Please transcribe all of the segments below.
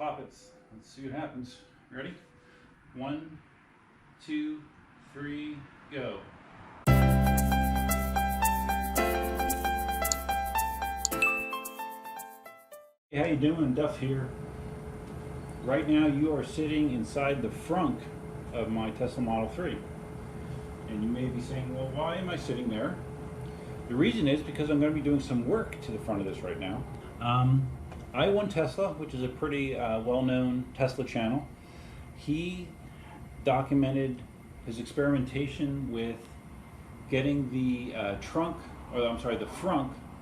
pop it. Let's see what happens. Ready? 1, 2, 3, go. Hey, how you doing? Duff here. Right now you are sitting inside the frunk of my Tesla Model 3. And you may be saying, well, why am I sitting there? The reason is because I'm going to be doing some work to the front of this right now. I1Tesla, which is a pretty well-known Tesla channel, he documented his experimentation with getting the the frunk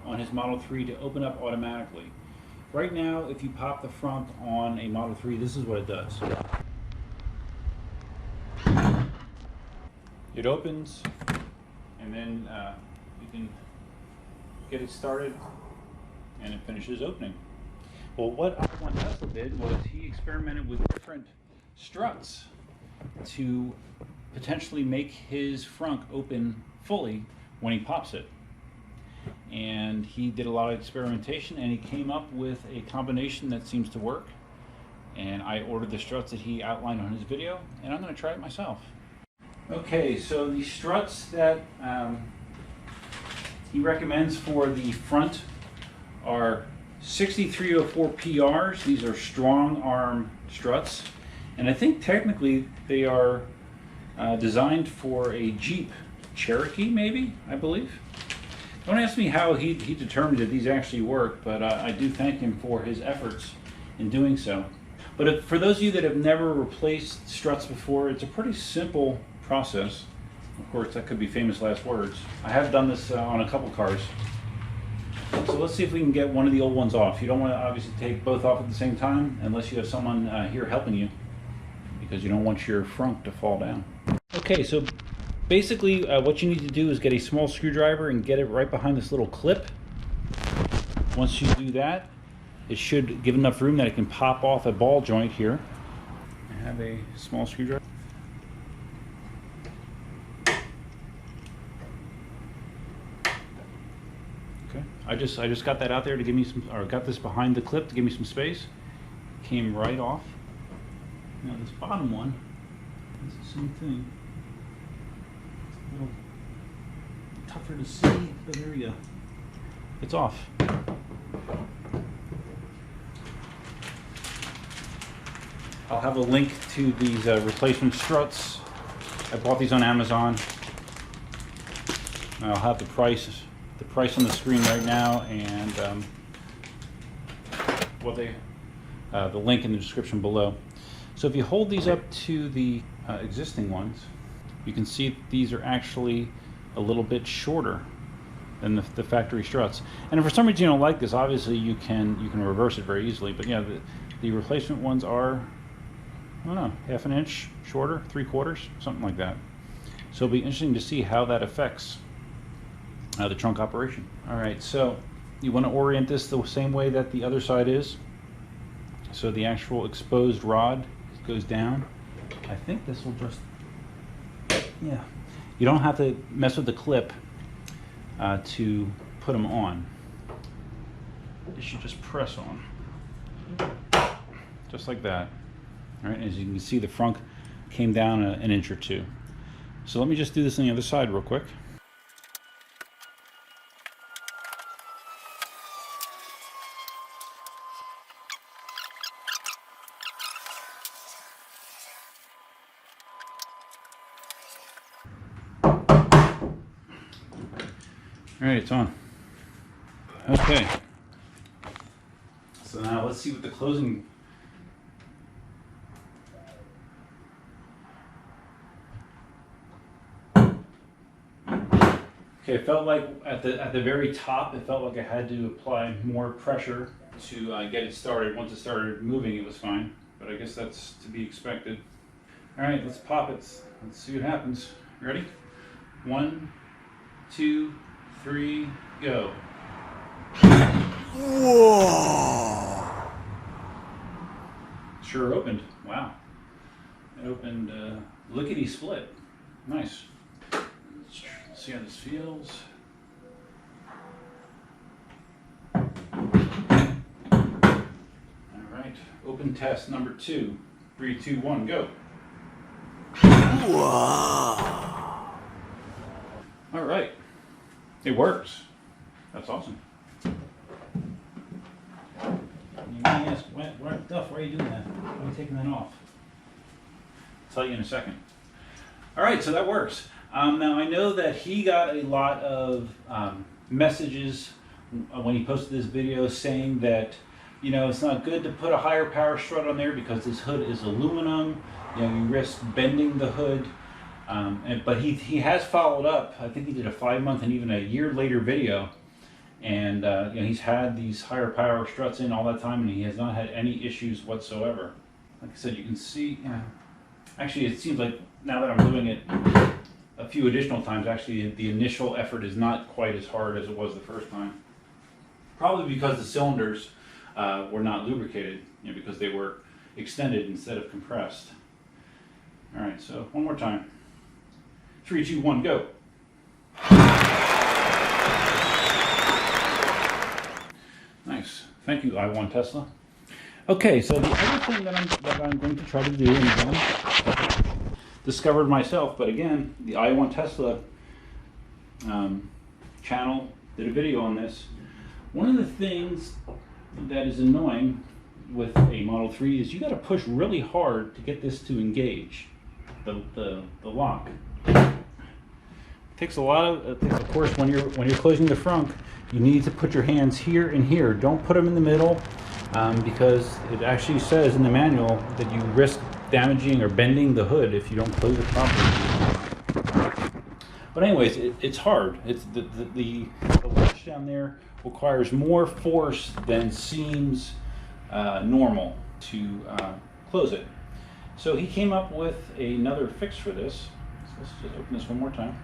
on his Model 3 to open up automatically. Right now, if you pop the frunk on a Model 3, this is what it does. It opens, and then you can get it started, and it finishes opening. Well, what I1Tesla did was he experimented with different struts to potentially make his frunk open fully when he pops it. And he did a lot of experimentation, and he came up with a combination that seems to work. And I ordered the struts that he outlined on his video, and I'm going to try it myself. Okay, so the struts that he recommends for the front are 6304 PRs. These are strong arm struts, and I think technically they are designed for a Jeep Cherokee, maybe, I believe. Don't ask me how he determined that these actually work, but I do thank him for his efforts in doing so. But for those of you that have never replaced struts before, it's a pretty simple process. Of course, that could be famous last words. I have done this on a couple cars. So let's see if we can get one of the old ones off. You don't want to obviously take both off at the same time unless you have someone here helping you, because you don't want your frunk to fall down. Okay, so basically what you need to do is get a small screwdriver and get it right behind this little clip. Once you do that, it should give enough room that it can pop off a ball joint here. I have a small screwdriver. Okay, I just got that out there to give me some, or got this behind the clip to give me some space. Came right off. Now this bottom one is the same thing. It's a little tougher to see, but there we go. It's off. I'll have a link to these replacement struts. I bought these on Amazon. I'll have the price on the screen right now, and the link in the description below. So if you hold these up to the existing ones, you can see these are actually a little bit shorter than the factory struts. And if for some reason you don't like this, obviously you can reverse it very easily. But yeah, the replacement ones are, I don't know, half an inch shorter, 3/4, something like that. So it'll be interesting to see how that affects the trunk operation. All right, so you want to orient this the same way that the other side is. So the actual exposed rod goes down. I think this will just, yeah. You don't have to mess with the clip to put them on. You should just press on, just like that. All right, as you can see, the frunk came down an inch or two. So let me just do this on the other side real quick. All right, it's on. Okay. So now let's see what the closing. Okay, it felt like at the very top, it felt like I had to apply more pressure to get it started. Once it started moving, it was fine, but I guess that's to be expected. All right, let's pop it. Let's see what happens. Ready? 1, 2, 3, go. Whoa! Sure opened. Wow. It opened lickety split. Nice. Let's see how this feels. All right. Open test number 2. 3, 2, 1, go. Wow. All right. It works. That's awesome. You may ask, Duff, why are you doing that? Why are you taking that off? I'll tell you in a second. All right, so that works. Now I know that he got a lot of messages when he posted this video saying that, you know, it's not good to put a higher power strut on there because this hood is aluminum. You know, you risk bending the hood. But he has followed up. I think he did a 5-month and even a year later video. And you know, he's had these higher power struts in all that time, and he has not had any issues whatsoever. Like I said, you can see, actually it seems like now that I'm doing it a few additional times, actually the initial effort is not quite as hard as it was the first time. Probably because the cylinders were not lubricated, you know, because they were extended instead of compressed. All right, so one more time. 3, 2, 1, go. Nice. Thank you, I1 Tesla. Okay, so the other thing that I'm going to try to do, and again, discovered myself, but again, the I1 Tesla channel did a video on this. One of the things that is annoying with a Model 3 is you got to push really hard to get this to engage the lock. It takes a lot of course, when you're closing the frunk, you need to put your hands here and here. Don't put them in the middle, because it actually says in the manual that you risk damaging or bending the hood if you don't close it properly. But anyways, it's hard. It's the latch down there requires more force than seems normal to close it. So he came up with another fix for this. So let's just open this one more time.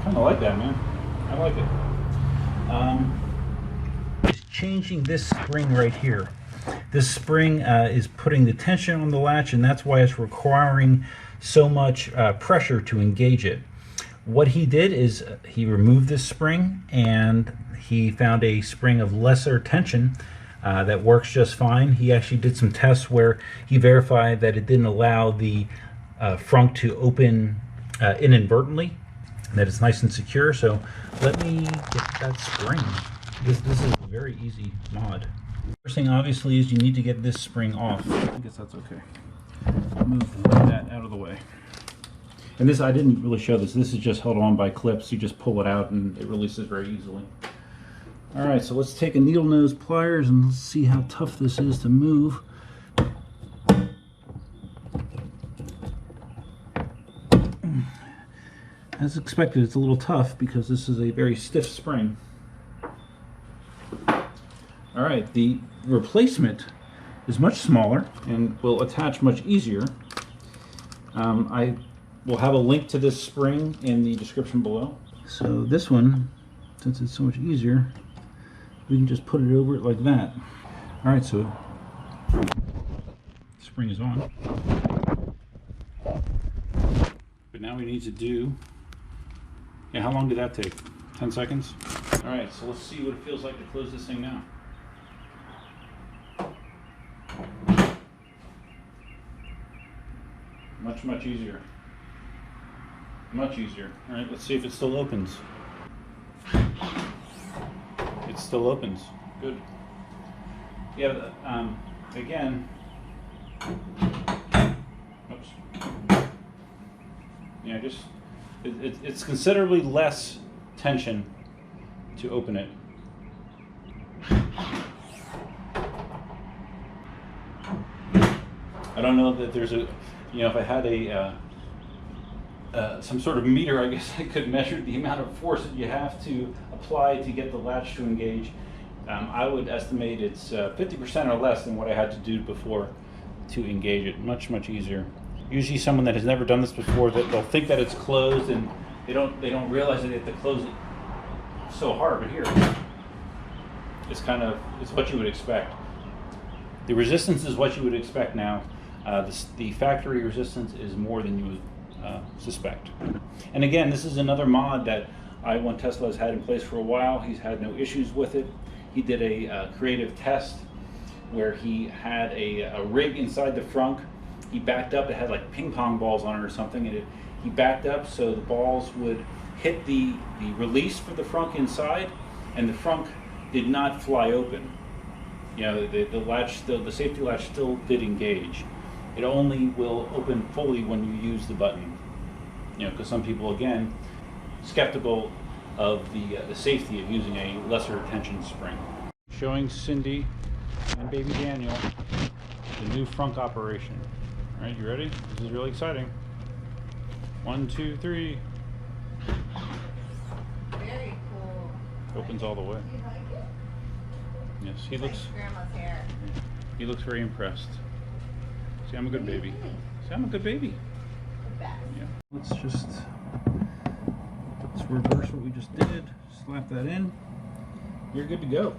Kind of like that, man. I like it. It's changing this spring right here. This spring is putting the tension on the latch, and that's why it's requiring so much pressure to engage it. What he did is he removed this spring, and he found a spring of lesser tension that works just fine. He actually did some tests where he verified that it didn't allow the frunk to open inadvertently, that it's nice and secure. So let me get that spring. This is a very easy mod. First thing obviously is you need to get this spring off. I guess that's okay. I'll move that out of the way. And this, I didn't really show this. This is just held on by clips. You just pull it out and it releases very easily. All right, so let's take a needle nose pliers and let's see how tough this is to move. As expected, it's a little tough because this is a very stiff spring. All right, the replacement is much smaller and will attach much easier. I will have a link to this spring in the description below. So this one, since it's so much easier, we can just put it over it like that. All right, so the spring is on. But now we need to do, yeah, how long did that take? 10 seconds? All right, so let's see what it feels like to close this thing now. Much easier. Much easier. All right, let's see if it still opens. It still opens. Good. Yeah, again, oops. Yeah, just, it's considerably less tension to open it. I don't know that there's a, you know, if I had a some sort of meter, I guess I could measure the amount of force that you have to apply to get the latch to engage. I would estimate it's 50% or less than what I had to do before to engage it. Much easier. Usually someone that has never done this before, that they'll think that it's closed and they don't realize that they have to close it so hard. But here, it's what you would expect. The resistance is what you would expect now. The factory resistance is more than you would suspect. And again, this is another mod that I1 Tesla has had in place for a while. He's had no issues with it. he did a creative test where he had a rig inside the frunk. He backed up, it had like ping pong balls on it or something, and he backed up so the balls would hit the release for the frunk inside, and the frunk did not fly open. You know, the latch still, the safety latch still did engage. It only will open fully when you use the button. You know, because some people, again, skeptical of the safety of using a lesser tension spring. Showing Cindy and baby Daniel the new frunk operation. All right, you ready? This is really exciting. 1, 2, 3. Very cool. Opens all the way. Do you like it? Yes, he It's looks. like grandma's hair. He looks very impressed. See, I'm a good What are you baby. doing? See, I'm a good baby. The best. Yeah. Let's reverse what we just did. Slap that in. You're good to go.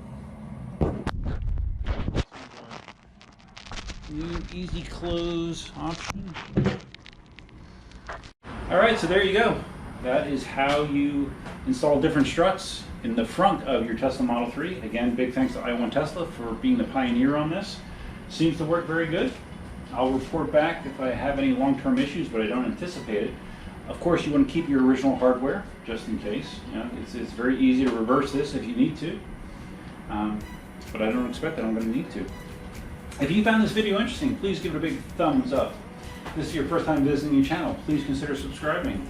New easy close option. All right, so there you go. That is how you install different struts in the front of your Tesla Model 3. Again, big thanks to I1 Tesla for being the pioneer on this. Seems to work very good. I'll report back if I have any long-term issues, but I don't anticipate it. Of course, you want to keep your original hardware, just in case. You know, it's very easy to reverse this if you need to. But I don't expect that I'm going to need to. If you found this video interesting, please give it a big thumbs up. If this is your first time visiting the channel, please consider subscribing.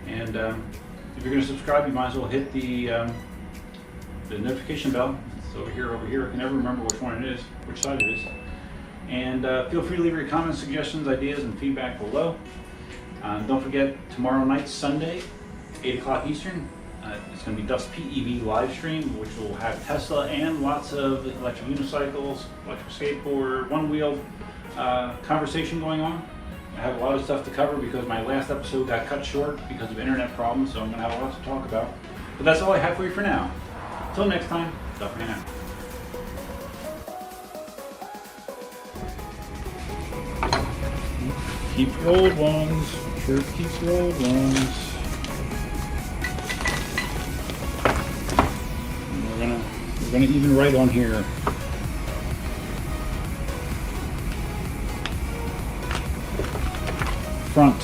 And if you're going to subscribe, you might as well hit the notification bell. It's over here. I can never remember which one it is, which side it is. And feel free to leave your comments, suggestions, ideas, and feedback below. Don't forget, tomorrow night, Sunday, 8 o'clock Eastern, it's going to be Dust PEV live stream, which will have Tesla and lots of electric unicycles, electric skateboard, one-wheel conversation going on. I have a lot of stuff to cover because my last episode got cut short because of internet problems, so I'm going to have a lot to talk about. But that's all I have for you for now. Until next time, Duffman out. Keep your old ones. Sure, keep your old ones. And we're gonna even write on here. Front.